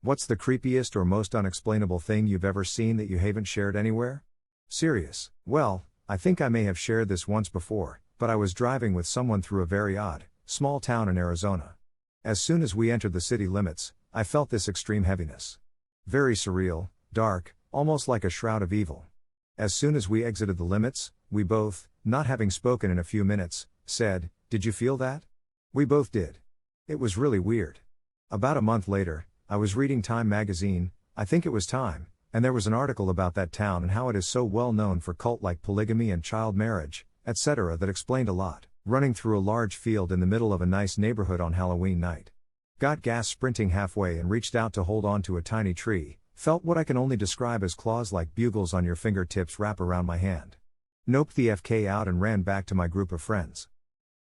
What's the creepiest or most unexplainable thing you've ever seen that you haven't shared anywhere? Serious. Well, I think I may have shared this once before, but I was driving with someone through a very odd, small town in Arizona. As soon as we entered the city limits, I felt this extreme heaviness. Very surreal, dark, almost like a shroud of evil. As soon as we exited the limits, we both, not having spoken in a few minutes, said, "Did you feel that?" We both did. It was really weird. About a month later, I was reading Time magazine, I think it was Time, and there was an article about that town and how it is so well known for cult-like polygamy and child marriage, etc. that explained a lot, running through a large field in the middle of a nice neighborhood on Halloween night. Got gas sprinting halfway and reached out to hold on to a tiny tree, felt what I can only describe as claws like bugles on your fingertips wrap around my hand. Noped the FK out and ran back to my group of friends.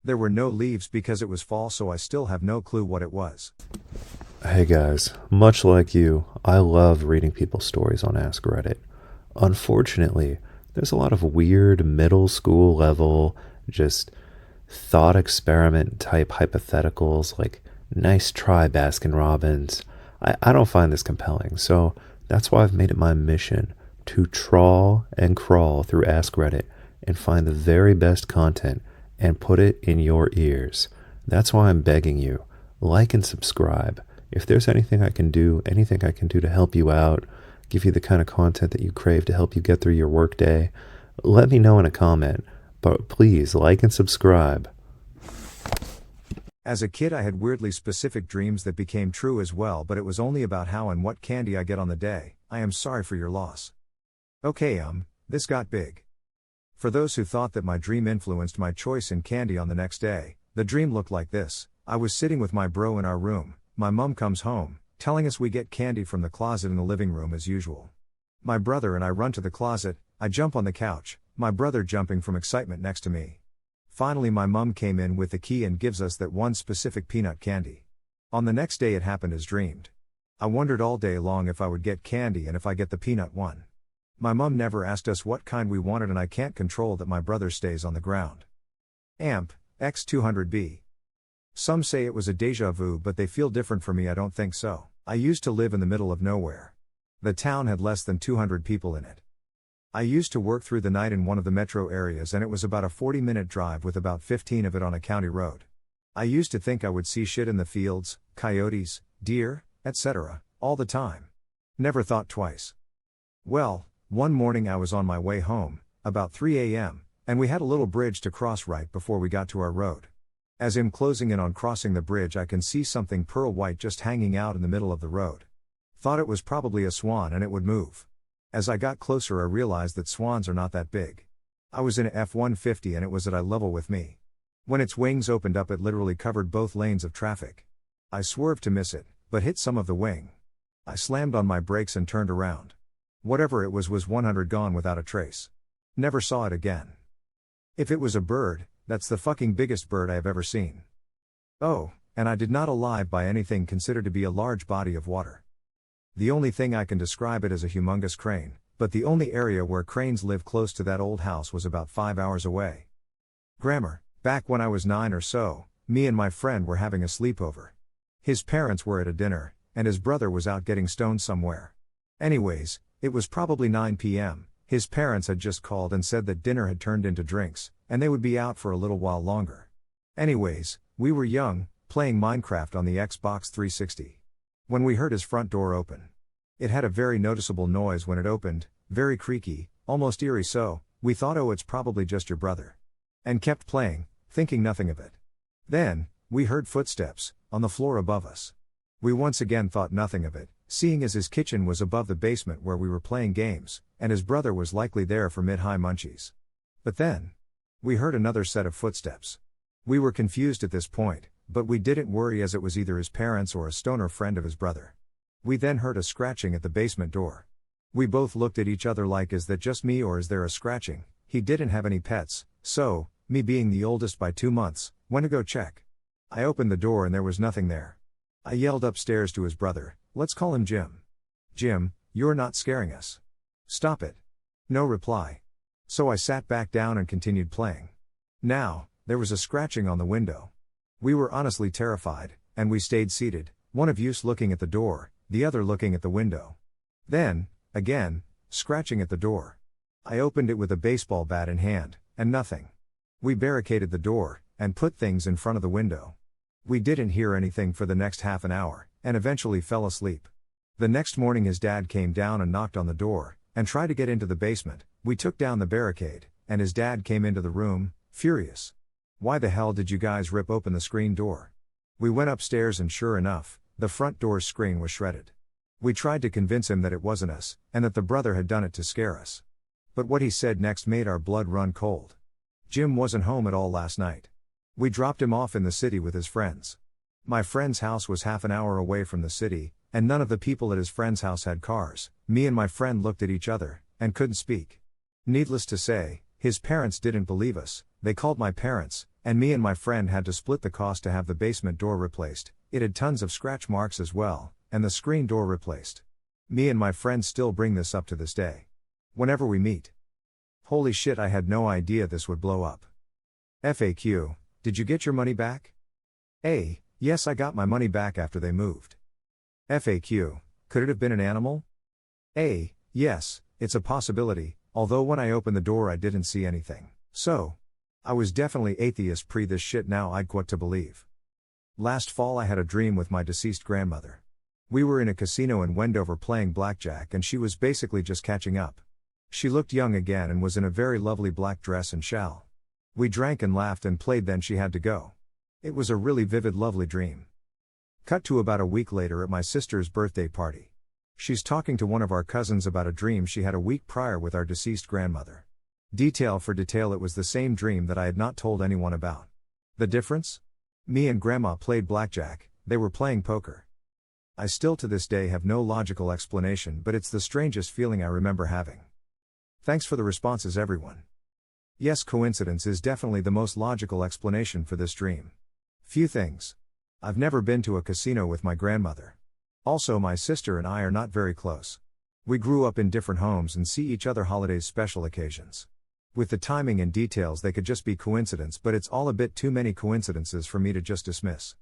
There were no leaves because it was fall, so I still have no clue what it was. Hey guys, much like you, I love reading people's stories on Ask Reddit. Unfortunately, there's a lot of weird middle school level, just thought experiment type hypotheticals like nice try Baskin Robbins. I don't find this compelling, so that's why I've made it my mission to trawl and crawl through Ask Reddit and find the very best content and put it in your ears. That's why I'm begging you, like and subscribe. If there's anything I can do to help you out, give you the kind of content that you crave to help you get through your workday, let me know in a comment. But please like and subscribe. As a kid, I had weirdly specific dreams that became true as well, but it was only about how and what candy I get on the day. I am sorry for your loss. Okay, this got big. For those who thought that my dream influenced my choice in candy on the next day, the dream looked like this. I was sitting with my bro in our room. My mom comes home, telling us we get candy from the closet in the living room as usual. My brother and I run to the closet, I jump on the couch, my brother jumping from excitement next to me. Finally my mom came in with the key and gives us that one specific peanut candy. On the next day it happened as dreamed. I wondered all day long if I would get candy and if I get the peanut one. My mom never asked us what kind we wanted, and I can't control that my brother stays on the ground. Amp, X200B. Some say it was a déjà vu, but they feel different for me. I don't think so. I used to live in the middle of nowhere. The town had less than 200 people in it. I used to work through the night in one of the metro areas, and it was about a 40-minute drive with about 15 of it on a county road. I used to think I would see shit in the fields, coyotes, deer, etc., all the time. Never thought twice. Well, one morning I was on my way home, about 3 a.m., and we had a little bridge to cross right before we got to our road. As I'm closing in on crossing the bridge, I can see something pearl white just hanging out in the middle of the road. Thought it was probably a swan and it would move. As I got closer I realized that swans are not that big. I was in a F-150 and it was at eye level with me. When its wings opened up it literally covered both lanes of traffic. I swerved to miss it, but hit some of the wing. I slammed on my brakes and turned around. Whatever it was 100 gone without a trace. Never saw it again. If it was a bird, that's the fucking biggest bird I have ever seen. Oh, and I did not alive by anything considered to be a large body of water. The only thing I can describe it as a humongous crane, but the only area where cranes live close to that old house was about 5 hours away. Grammar, back when I was 9 or so, me and my friend were having a sleepover. His parents were at a dinner, and his brother was out getting stoned somewhere. Anyways, it was probably 9 p.m., his parents had just called and said that dinner had turned into drinks, and they would be out for a little while longer. Anyways, we were young, playing Minecraft on the Xbox 360. When we heard his front door open. It had a very noticeable noise when it opened, very creaky, almost eerie, so we thought, oh, it's probably just your brother. And kept playing, thinking nothing of it. Then, we heard footsteps, on the floor above us. We once again thought nothing of it, seeing as his kitchen was above the basement where we were playing games, and his brother was likely there for mid-high munchies. But then, we heard another set of footsteps. We were confused at this point, but we didn't worry as it was either his parents or a stoner friend of his brother. We then heard a scratching at the basement door. We both looked at each other like, is that just me or is there a scratching? He didn't have any pets, so, me being the oldest by 2 months, went to go check. I opened the door and there was nothing there. I yelled upstairs to his brother, let's call him Jim. Jim, you're not scaring us. Stop it. No reply. So I sat back down and continued playing. Now, there was a scratching on the window. We were honestly terrified, and we stayed seated, one of us looking at the door, the other looking at the window. Then, again, scratching at the door. I opened it with a baseball bat in hand, and nothing. We barricaded the door, and put things in front of the window. We didn't hear anything for the next half an hour, and eventually fell asleep. The next morning his dad came down and knocked on the door, and tried to get into the basement. We took down the barricade, and his dad came into the room, furious. "Why the hell did you guys rip open the screen door?" We went upstairs and sure enough, the front door's screen was shredded. We tried to convince him that it wasn't us, and that the brother had done it to scare us. But what he said next made our blood run cold. Jim wasn't home at all last night. We dropped him off in the city with his friends. My friend's house was half an hour away from the city, and none of the people at his friend's house had cars. Me and my friend looked at each other, and couldn't speak. Needless to say, his parents didn't believe us. They called my parents, and me and my friend had to split the cost to have the basement door replaced. It had tons of scratch marks as well, and the screen door replaced. Me and my friend still bring this up to this day. Whenever we meet. Holy shit, I had no idea this would blow up. FAQ, did you get your money back? A, yes, I got my money back after they moved. FAQ, could it have been an animal? A, yes, it's a possibility, although when I opened the door I didn't see anything. So, I was definitely atheist pre this shit. Now I'd what to believe. Last fall I had a dream with my deceased grandmother. We were in a casino in Wendover playing blackjack and she was basically just catching up. She looked young again and was in a very lovely black dress and shawl. We drank and laughed and played, then she had to go. It was a really vivid, lovely dream. Cut to about a week later at my sister's birthday party. She's talking to one of our cousins about a dream she had a week prior with our deceased grandmother. Detail for detail, it was the same dream that I had not told anyone about. The difference? Me and Grandma played blackjack, they were playing poker. I still to this day have no logical explanation, but it's the strangest feeling I remember having. Thanks for the responses, everyone. Yes, coincidence is definitely the most logical explanation for this dream. Few things. I've never been to a casino with my grandmother. Also, my sister and I are not very close. We grew up in different homes and see each other holidays, special occasions. With the timing and details, they could just be coincidence, but it's all a bit too many coincidences for me to just dismiss.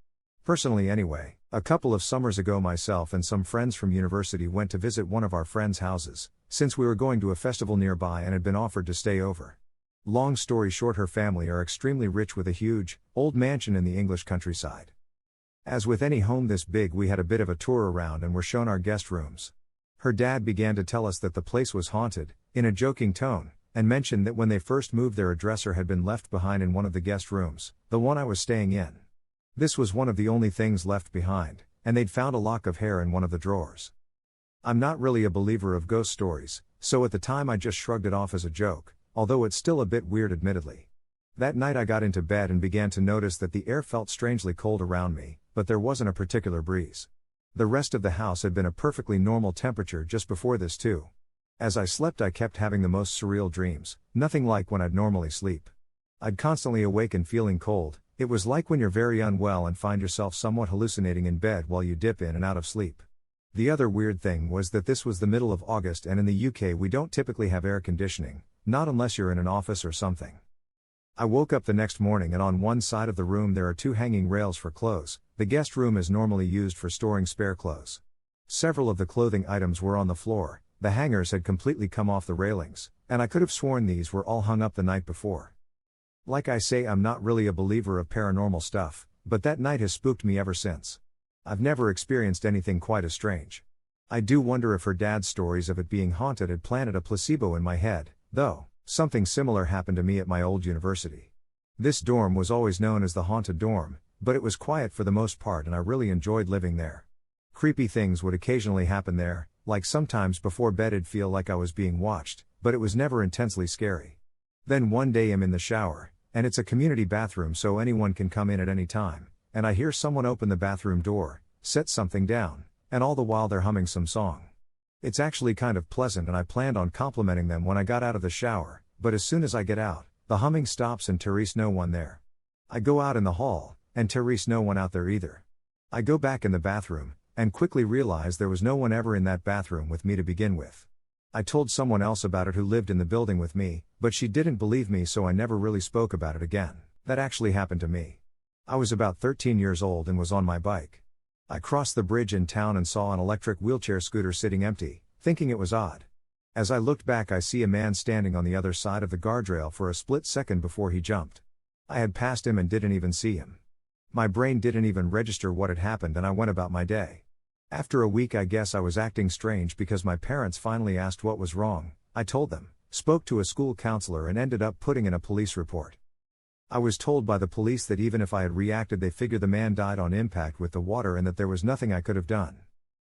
Personally anyway, a couple of summers ago myself and some friends from university went to visit one of our friends' houses, since we were going to a festival nearby and had been offered to stay over. Long story short, her family are extremely rich with a huge, old mansion in the English countryside. As with any home this big, we had a bit of a tour around and were shown our guest rooms. Her dad began to tell us that the place was haunted, in a joking tone, and mentioned that when they first moved their dresser had been left behind in one of the guest rooms, the one I was staying in. This was one of the only things left behind, and they'd found a lock of hair in one of the drawers. I'm not really a believer of ghost stories, so at the time I just shrugged it off as a joke, although it's still a bit weird admittedly. That night I got into bed and began to notice that the air felt strangely cold around me, but there wasn't a particular breeze. The rest of the house had been a perfectly normal temperature just before this too. As I slept I kept having the most surreal dreams, nothing like when I'd normally sleep. I'd constantly awaken feeling cold. It was like when you're very unwell and find yourself somewhat hallucinating in bed while you dip in and out of sleep. The other weird thing was that this was the middle of August and in the UK we don't typically have air conditioning, not unless you're in an office or something. I woke up the next morning and on one side of the room there are two hanging rails for clothes. The guest room is normally used for storing spare clothes. Several of the clothing items were on the floor, the hangers had completely come off the railings, and I could have sworn these were all hung up the night before. Like I say, I'm not really a believer of paranormal stuff, but that night has spooked me ever since. I've never experienced anything quite as strange. I do wonder if her dad's stories of it being haunted had planted a placebo in my head, though. Something similar happened to me at my old university. This dorm was always known as the haunted dorm, but it was quiet for the most part and I really enjoyed living there. Creepy things would occasionally happen there, like sometimes before bed it'd feel like I was being watched, but it was never intensely scary. Then one day I'm in the shower, and it's a community bathroom so anyone can come in at any time, and I hear someone open the bathroom door, set something down, and all the while they're humming some song. It's actually kind of pleasant and I planned on complimenting them when I got out of the shower, but as soon as I get out, the humming stops and Therese no one there. I go out in the hall, and Therese no one out there either. I go back in the bathroom, and quickly realize there was no one ever in that bathroom with me to begin with. I told someone else about it who lived in the building with me, but she didn't believe me so I never really spoke about it again. That actually happened to me. I was about 13 years old and was on my bike. I crossed the bridge in town and saw an electric wheelchair scooter sitting empty, thinking it was odd. As I looked back, I see a man standing on the other side of the guardrail for a split second before he jumped. I had passed him and didn't even see him. My brain didn't even register what had happened and I went about my day. After a week, I guess I was acting strange because my parents finally asked what was wrong. I told them, spoke to a school counselor and ended up putting in a police report. I was told by the police that even if I had reacted, they figured the man died on impact with the water and that there was nothing I could have done.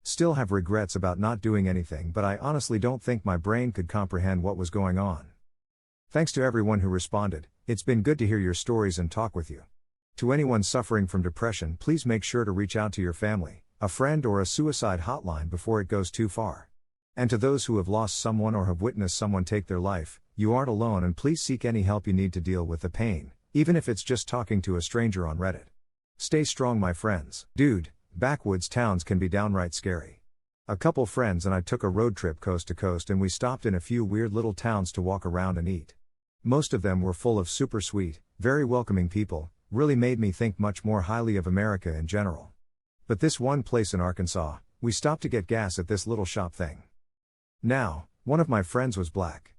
Still have regrets about not doing anything, but I honestly don't think my brain could comprehend what was going on. Thanks to everyone who responded. It's been good to hear your stories and talk with you. To anyone suffering from depression, please make sure to reach out to your family, a friend, or a suicide hotline before it goes too far. And to those who have lost someone or have witnessed someone take their life, you aren't alone, and please seek any help you need to deal with the pain, even if it's just talking to a stranger on Reddit. Stay strong, my friends. Dude, backwoods towns can be downright scary. A couple friends and I took a road trip coast to coast and we stopped in a few weird little towns to walk around and eat. Most of them were full of super sweet, very welcoming people, really made me think much more highly of America in general. But this one place in Arkansas, we stopped to get gas at this little shop thing. Now, one of my friends was black.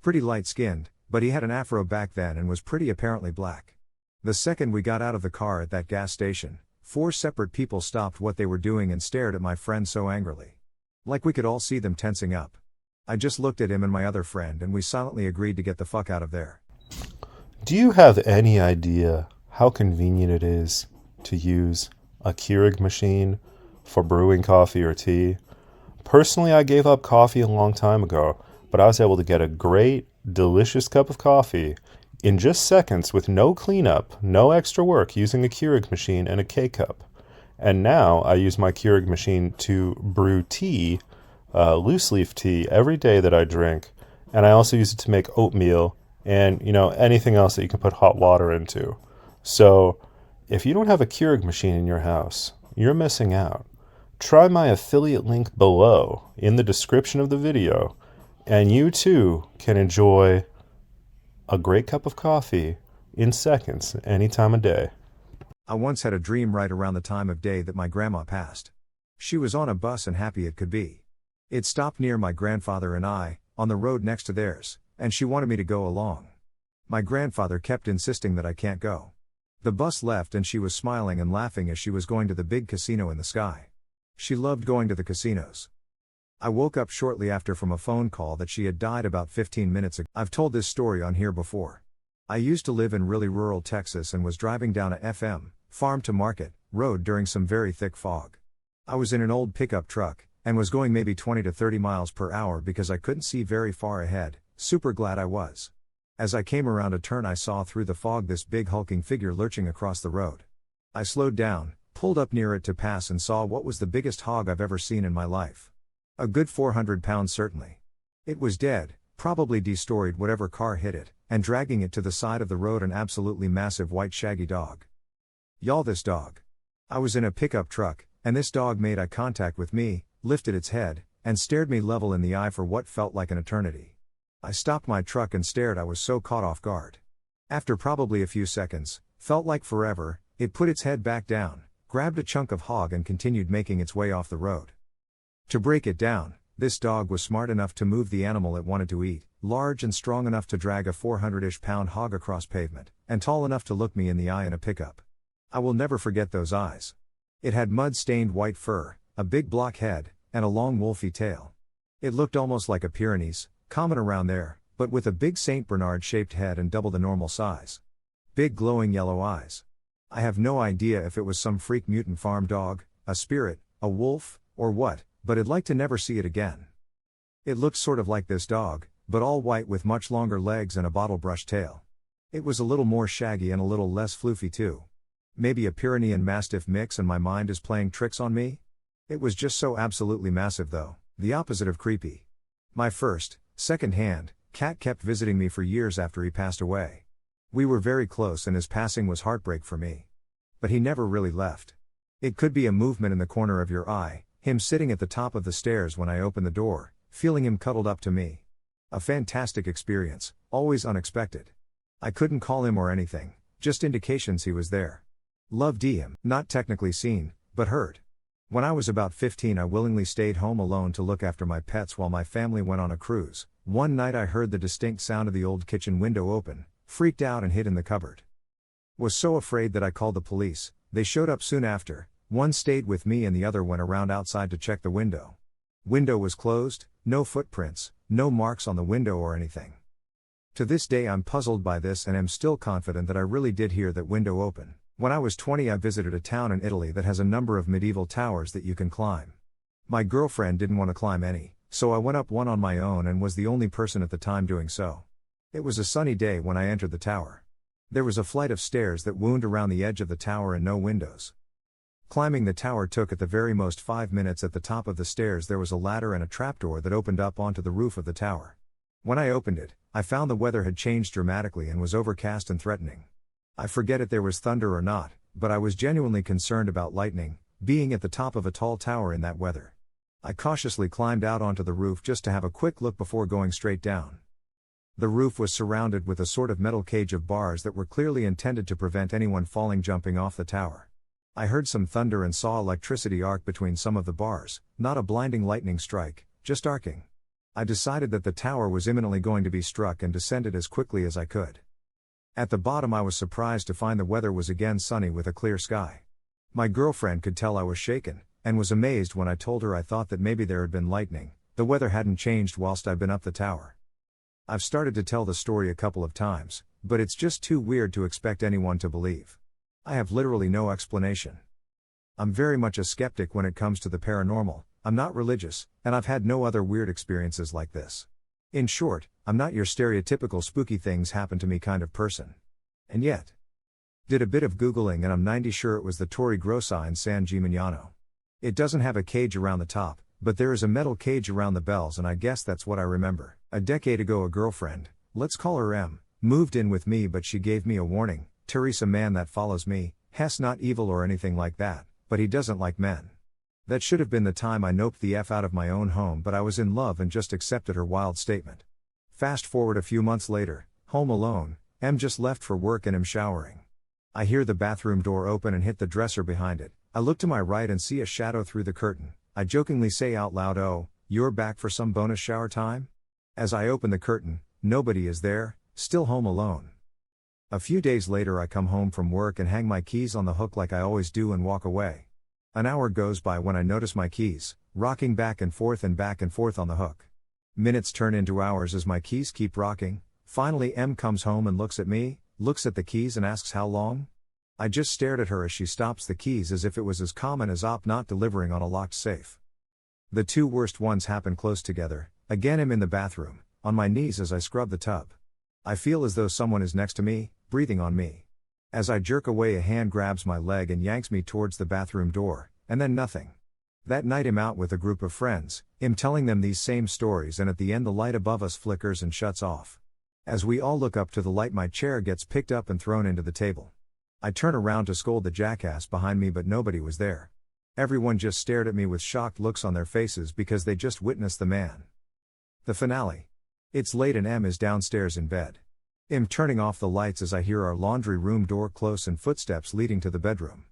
Pretty light-skinned, but he had an afro back then and was pretty apparently black. The second we got out of the car at that gas station, 4 separate people stopped what they were doing and stared at my friend so angrily. Like we could all see them tensing up. I just looked at him and my other friend and we silently agreed to get the fuck out of there. Do you have any idea how convenient it is to use a Keurig machine for brewing coffee or tea? Personally, I gave up coffee a long time ago, but I was able to get a great, delicious cup of coffee in just seconds with no cleanup, no extra work, using a Keurig machine and a K-cup. And now I use my Keurig machine to brew tea, loose leaf tea, every day that I drink. And I also use it to make oatmeal and, anything else that you can put hot water into. So if you don't have a Keurig machine in your house, you're missing out. Try my affiliate link below in the description of the video, and you too can enjoy a great cup of coffee in seconds, any time of day. I once had a dream right around the time of day that my grandma passed. She was on a bus and happy it could be. It stopped near my grandfather and I, on the road next to theirs, and she wanted me to go along. My grandfather kept insisting that I can't go. The bus left and she was smiling and laughing as she was going to the big casino in the sky. She loved going to the casinos. I woke up shortly after from a phone call that she had died about 15 minutes ago. I've told this story on here before. I used to live in really rural Texas and was driving down a farm to market, road during some very thick fog. I was in an old pickup truck, and was going maybe 20 to 30 miles per hour because I couldn't see very far ahead. Super glad I was. As I came around a turn, I saw through the fog this big hulking figure lurching across the road. I slowed down, pulled up near it to pass, and saw what was the biggest hog I've ever seen in my life. A good 400 pounds certainly. It was dead, probably destoried whatever car hit it, and dragging it to the side of the road, an absolutely massive white shaggy dog. Y'all, this dog. I was in a pickup truck, and this dog made eye contact with me, lifted its head, and stared me level in the eye for what felt like an eternity. I stopped my truck and stared. I was so caught off guard. After probably a few seconds, felt like forever, it put its head back down, grabbed a chunk of hog and continued making its way off the road. To break it down, this dog was smart enough to move the animal it wanted to eat, large and strong enough to drag a 400-ish pound hog across pavement, and tall enough to look me in the eye in a pickup. I will never forget those eyes. It had mud-stained white fur, a big block head, and a long wolfy tail. It looked almost like a Pyrenees, common around there, but with a big St. Bernard-shaped head and double the normal size. Big glowing yellow eyes. I have no idea if it was some freak mutant farm dog, a spirit, a wolf, or what, but I'd like to never see it again. It looked sort of like this dog, but all white with much longer legs and a bottle-brush tail. It was a little more shaggy and a little less floofy too. Maybe a Pyrenean Mastiff mix and my mind is playing tricks on me? It was just so absolutely massive though, the opposite of creepy. My second-hand cat kept visiting me for years after he passed away. We were very close and his passing was heartbreak for me. But he never really left. It could be a movement in the corner of your eye, him sitting at the top of the stairs when I opened the door, feeling him cuddled up to me. A fantastic experience, always unexpected. I couldn't call him or anything, just indications he was there. Loved him, not technically seen, but heard. When I was about 15, I willingly stayed home alone to look after my pets while my family went on a cruise. One night I heard the distinct sound of the old kitchen window open, freaked out and hid in the cupboard. Was so afraid that I called the police. They showed up soon after. One stayed with me and the other went around outside to check the window. Window was closed, no footprints, no marks on the window or anything. To this day I'm puzzled by this and am still confident that I really did hear that window open. When I was 20, I visited a town in Italy that has a number of medieval towers that you can climb. My girlfriend didn't want to climb any, so I went up one on my own and was the only person at the time doing so. It was a sunny day when I entered the tower. There was a flight of stairs that wound around the edge of the tower and no windows. Climbing the tower took at the very most 5 minutes. At the top of the stairs there was a ladder and a trapdoor that opened up onto the roof of the tower. When I opened it, I found the weather had changed dramatically and was overcast and threatening. I forget if there was thunder or not, but I was genuinely concerned about lightning, being at the top of a tall tower in that weather. I cautiously climbed out onto the roof just to have a quick look before going straight down. The roof was surrounded with a sort of metal cage of bars that were clearly intended to prevent anyone jumping off the tower. I heard some thunder and saw electricity arc between some of the bars, not a blinding lightning strike, just arcing. I decided that the tower was imminently going to be struck and descended as quickly as I could. At the bottom I was surprised to find the weather was again sunny with a clear sky. My girlfriend could tell I was shaken, and was amazed when I told her I thought that maybe there had been lightning. The weather hadn't changed whilst I'd been up the tower. I've started to tell the story a couple of times, but it's just too weird to expect anyone to believe. I have literally no explanation. I'm very much a skeptic when it comes to the paranormal. I'm not religious, and I've had no other weird experiences like this. In short, I'm not your stereotypical spooky things happen to me kind of person. And yet, did a bit of Googling and I'm 90 sure it was the Torre Grossa in San Gimignano. It doesn't have a cage around the top, but there is a metal cage around the bells, and I guess that's what I remember. A decade ago a girlfriend, let's call her M, moved in with me, but she gave me a warning. Teresa, man that follows me, Hess not evil or anything like that, but he doesn't like men. That should have been the time I noped the F out of my own home, but I was in love and just accepted her wild statement. Fast forward a few months later, home alone, M just left for work and am showering. I hear the bathroom door open and hit the dresser behind it. I look to my right and see a shadow through the curtain. I jokingly say out loud, "Oh, you're back for some bonus shower time?" As I open the curtain, nobody is there, still home alone. A few days later I come home from work and hang my keys on the hook like I always do and walk away. An hour goes by when I notice my keys, rocking back and forth on the hook. Minutes turn into hours as my keys keep rocking. Finally M comes home and looks at me, looks at the keys and asks how long? I just stared at her as she stops the keys as if it was as common as op not delivering on a locked safe. The two worst ones happen close together. Again I'm in the bathroom, on my knees as I scrub the tub. I feel as though someone is next to me, breathing on me. As I jerk away, a hand grabs my leg and yanks me towards the bathroom door, and then nothing. That night I'm out with a group of friends, I'm telling them these same stories, and at the end the light above us flickers and shuts off. As we all look up to the light, my chair gets picked up and thrown into the table. I turn around to scold the jackass behind me, but nobody was there. Everyone just stared at me with shocked looks on their faces because they just witnessed the man. The finale. It's late and M is downstairs in bed. I'm turning off the lights as I hear our laundry room door close and footsteps leading to the bedroom.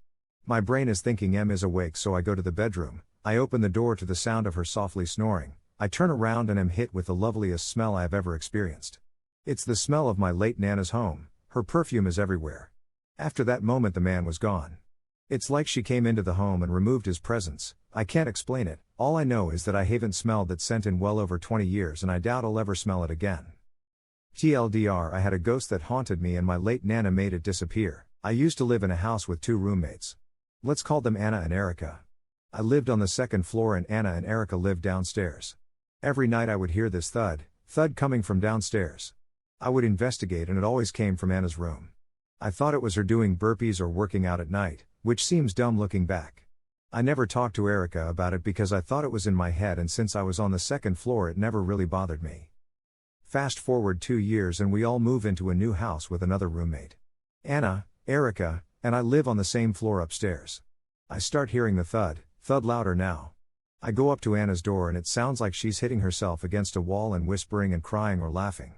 My brain is thinking M is awake, so I go to the bedroom. I open the door to the sound of her softly snoring. I turn around and am hit with the loveliest smell I have ever experienced. It's the smell of my late Nana's home. Her perfume is everywhere. After that moment the man was gone. It's like she came into the home and removed his presence. I can't explain it. All I know is that I haven't smelled that scent in well over 20 years and I doubt I'll ever smell it again. TLDR, I had a ghost that haunted me and my late Nana made it disappear. I used to live in a house with two roommates. Let's call them Anna and Erica. I lived on the second floor and Anna and Erica lived downstairs. Every night I would hear this thud coming from downstairs. I would investigate and it always came from Anna's room. I thought it was her doing burpees or working out at night, which seems dumb looking back. I never talked to Erica about it because I thought it was in my head, and since I was on the second floor it never really bothered me. Fast forward 2 years and we all move into a new house with another roommate. Anna, Erica, and I live on the same floor upstairs. I start hearing the thud louder now. I go up to Anna's door and it sounds like she's hitting herself against a wall and whispering and crying or laughing.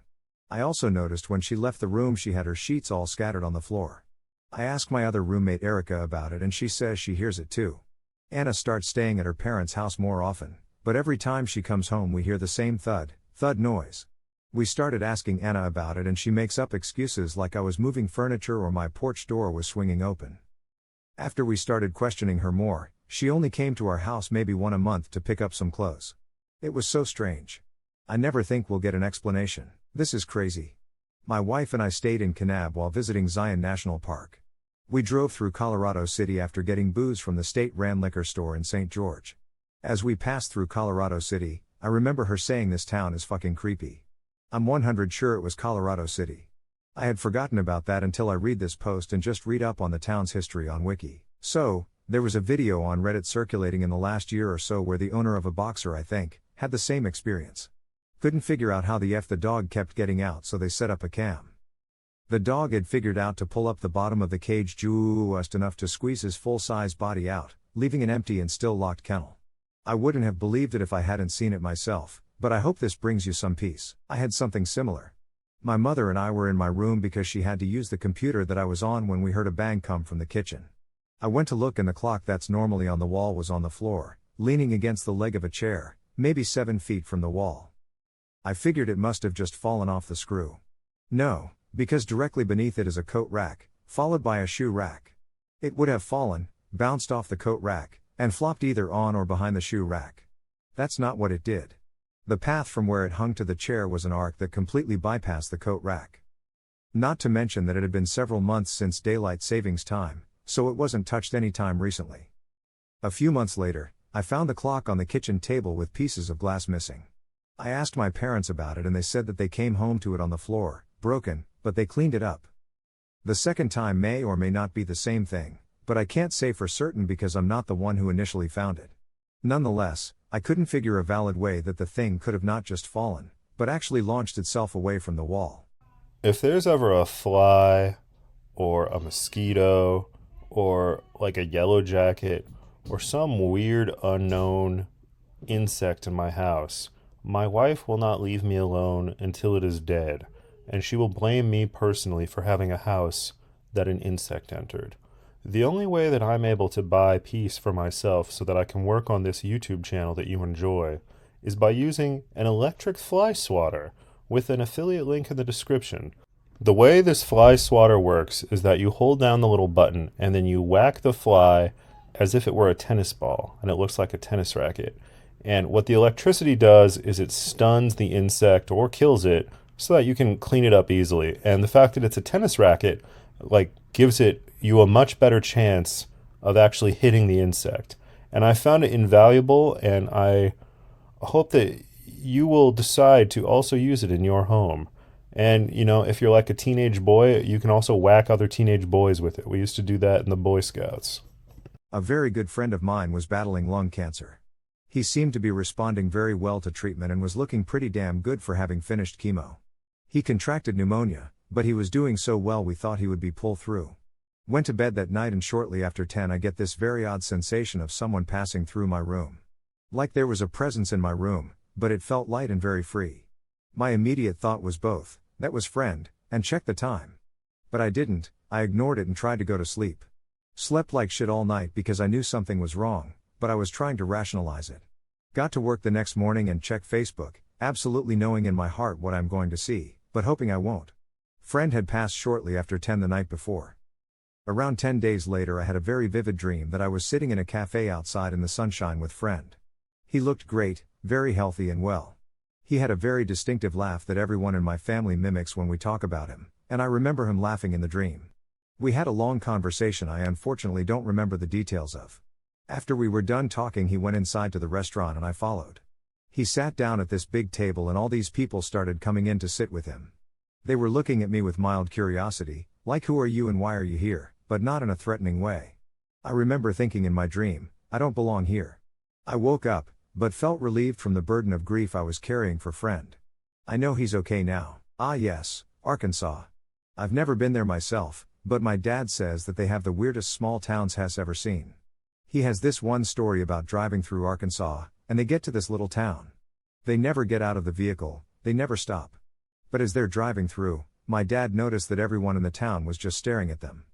I also noticed when she left the room she had her sheets all scattered on the floor. I ask my other roommate Erica about it and she says she hears it too. Anna starts staying at her parents' house more often, but every time she comes home we hear the same thud noise. We started asking Anna about it and she makes up excuses like I was moving furniture or my porch door was swinging open. After we started questioning her more, she only came to our house maybe one a month to pick up some clothes. It was so strange. I never think we'll get an explanation. This is crazy. My wife and I stayed in Kanab while visiting Zion National Park. We drove through Colorado City after getting booze from the state-ran liquor store in St. George. As we passed through Colorado City, I remember her saying this town is fucking creepy. I'm 100% sure it was Colorado City. I had forgotten about that until I read this post and just read up on the town's history on Wiki. So, there was a video on Reddit circulating in the last year or so where the owner of a boxer, I think, had the same experience. Couldn't figure out how the dog kept getting out, so they set up a cam. The dog had figured out to pull up the bottom of the cage just enough to squeeze his full-size body out, leaving an empty and still locked kennel. I wouldn't have believed it if I hadn't seen it myself, but I hope this brings you some peace. I had something similar. My mother and I were in my room because she had to use the computer that I was on when we heard a bang come from the kitchen. I went to look and the clock that's normally on the wall was on the floor, leaning against the leg of a chair, maybe 7 feet from the wall. I figured it must have just fallen off the screw. No, because directly beneath it is a coat rack, followed by a shoe rack. It would have fallen, bounced off the coat rack, and flopped either on or behind the shoe rack. That's not what it did. The path from where it hung to the chair was an arc that completely bypassed the coat rack. Not to mention that it had been several months since daylight savings time, so it wasn't touched any time recently. A few months later, I found the clock on the kitchen table with pieces of glass missing. I asked my parents about it and they said that they came home to it on the floor, broken, but they cleaned it up. The second time may or may not be the same thing, but I can't say for certain because I'm not the one who initially found it. Nonetheless, I couldn't figure a valid way that the thing could have not just fallen, but actually launched itself away from the wall. If there's ever a fly, or a mosquito, or like a yellow jacket, or some weird unknown insect in my house, my wife will not leave me alone until it is dead, and she will blame me personally for having a house that an insect entered. The only way that I'm able to buy peace for myself so that I can work on this YouTube channel that you enjoy is by using an electric fly swatter with an affiliate link in the description. The way this fly swatter works is that you hold down the little button and then you whack the fly as if it were a tennis ball and it looks like a tennis racket. And what the electricity does is it stuns the insect or kills it so that you can clean it up easily. And the fact that it's a tennis racket gives you a much better chance of actually hitting the insect. And I found it invaluable, and I hope that you will decide to also use it in your home. And, if you're like a teenage boy, you can also whack other teenage boys with it. We used to do that in the Boy Scouts. A very good friend of mine was battling lung cancer. He seemed to be responding very well to treatment and was looking pretty damn good for having finished chemo. He contracted pneumonia, but he was doing so well we thought he would be pull through. Went to bed that night and shortly after 10 I get this very odd sensation of someone passing through my room. Like there was a presence in my room, but it felt light and very free. My immediate thought was both, that was friend, and check the time. But I didn't, I ignored it and tried to go to sleep. Slept like shit all night because I knew something was wrong, but I was trying to rationalize it. Got to work the next morning and checked Facebook, absolutely knowing in my heart what I'm going to see, but hoping I won't. Friend had passed shortly after 10 the night before. Around 10 days later I had a very vivid dream that I was sitting in a cafe outside in the sunshine with friend. He looked great, very healthy and well. He had a very distinctive laugh that everyone in my family mimics when we talk about him, and I remember him laughing in the dream. We had a long conversation I unfortunately don't remember the details of. After we were done talking he went inside to the restaurant and I followed. He sat down at this big table and all these people started coming in to sit with him. They were looking at me with mild curiosity, like who are you and why are you here, but not in a threatening way. I remember thinking in my dream, I don't belong here. I woke up, but felt relieved from the burden of grief I was carrying for friend. I know he's okay now. Ah yes, Arkansas. I've never been there myself, but my dad says that they have the weirdest small towns Hess ever seen. He has this one story about driving through Arkansas, and they get to this little town. They never get out of the vehicle, they never stop. But as they're driving through, my dad noticed that everyone in the town was just staring at them.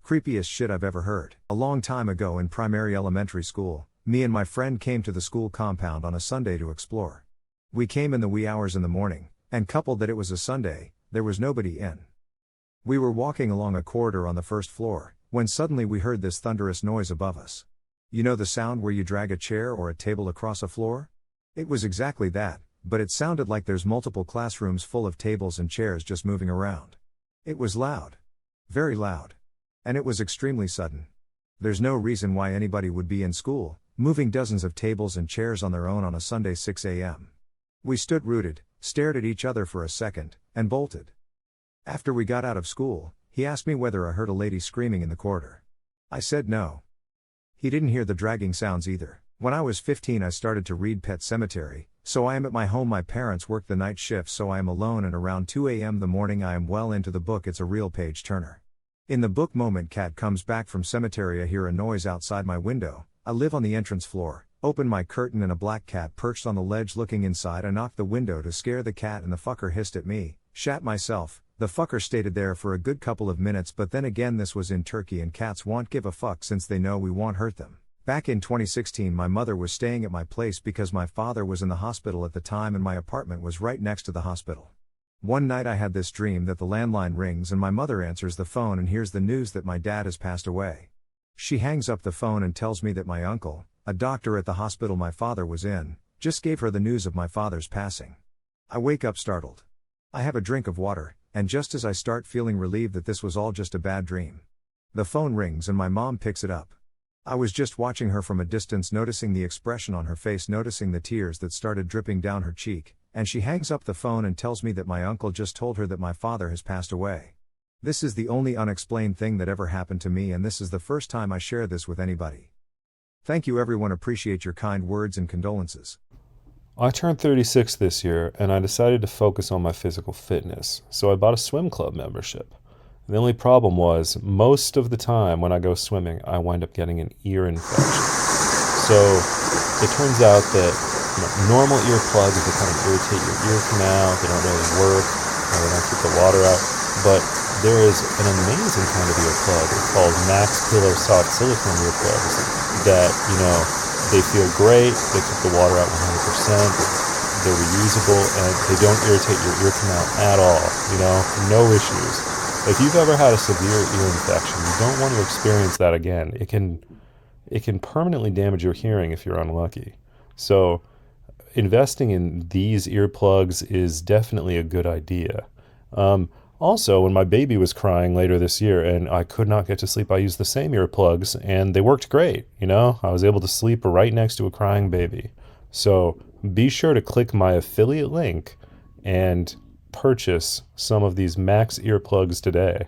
Creepiest shit I've ever heard. A long time ago in primary elementary school, me and my friend came to the school compound on a Sunday to explore. We came in the wee hours in the morning, and coupled that it was a Sunday, there was nobody in. We were walking along a corridor on the first floor, when suddenly we heard this thunderous noise above us. You know the sound where you drag a chair or a table across a floor? It was exactly that, but it sounded like there's multiple classrooms full of tables and chairs just moving around. It was loud. Very loud. And it was extremely sudden. There's no reason why anybody would be in school, moving dozens of tables and chairs on their own on a Sunday 6 a.m. We stood rooted, stared at each other for a second, and bolted. After we got out of school, he asked me whether I heard a lady screaming in the corridor. I said no. He didn't hear the dragging sounds either. When I was 15 I started to read Pet Sematary, so I am at my home. My parents work the night shift, so I am alone, and around 2 a.m. the morning I am well into the book. It's a real page turner. In the book moment cat comes back from cemetery. I hear a noise outside my window. I live on the entrance floor, open my curtain and a black cat perched on the ledge looking inside. I knocked the window to scare the cat and the fucker hissed at me, shat myself. The fucker stayed there for a good couple of minutes, but then again this was in Turkey and cats won't give a fuck since they know we won't hurt them. Back in 2016 my mother was staying at my place because my father was in the hospital at the time and my apartment was right next to the hospital. One night I had this dream that the landline rings and my mother answers the phone and hears the news that my dad has passed away. She hangs up the phone and tells me that my uncle, a doctor at the hospital my father was in, just gave her the news of my father's passing. I wake up startled. I have a drink of water, and just as I start feeling relieved that this was all just a bad dream, the phone rings and my mom picks it up. I was just watching her from a distance, noticing the expression on her face, noticing the tears that started dripping down her cheek, and she hangs up the phone and tells me that my uncle just told her that my father has passed away. This is the only unexplained thing that ever happened to me, and this is the first time I share this with anybody. Thank you everyone, appreciate your kind words and condolences. I turned 36 this year, and I decided to focus on my physical fitness, so I bought a swim club membership. The only problem was, most of the time when I go swimming, I wind up getting an ear infection. So, it turns out that normal earplugs, they kind of irritate your ear canal, they don't really work, they don't keep the water out, but there is an amazing kind of earplug called Mack's Pillow Soft Silicone earplugs that, they feel great, they keep the water out 100%, they're reusable, and they don't irritate your ear canal at all, no issues. If you've ever had a severe ear infection, you don't want to experience that again. It can permanently damage your hearing if you're unlucky. So investing in these earplugs is definitely a good idea. Also, when my baby was crying later this year and I could not get to sleep, I used the same earplugs and they worked great. I was able to sleep right next to a crying baby. So be sure to click my affiliate link and purchase some of these Mack's earplugs today.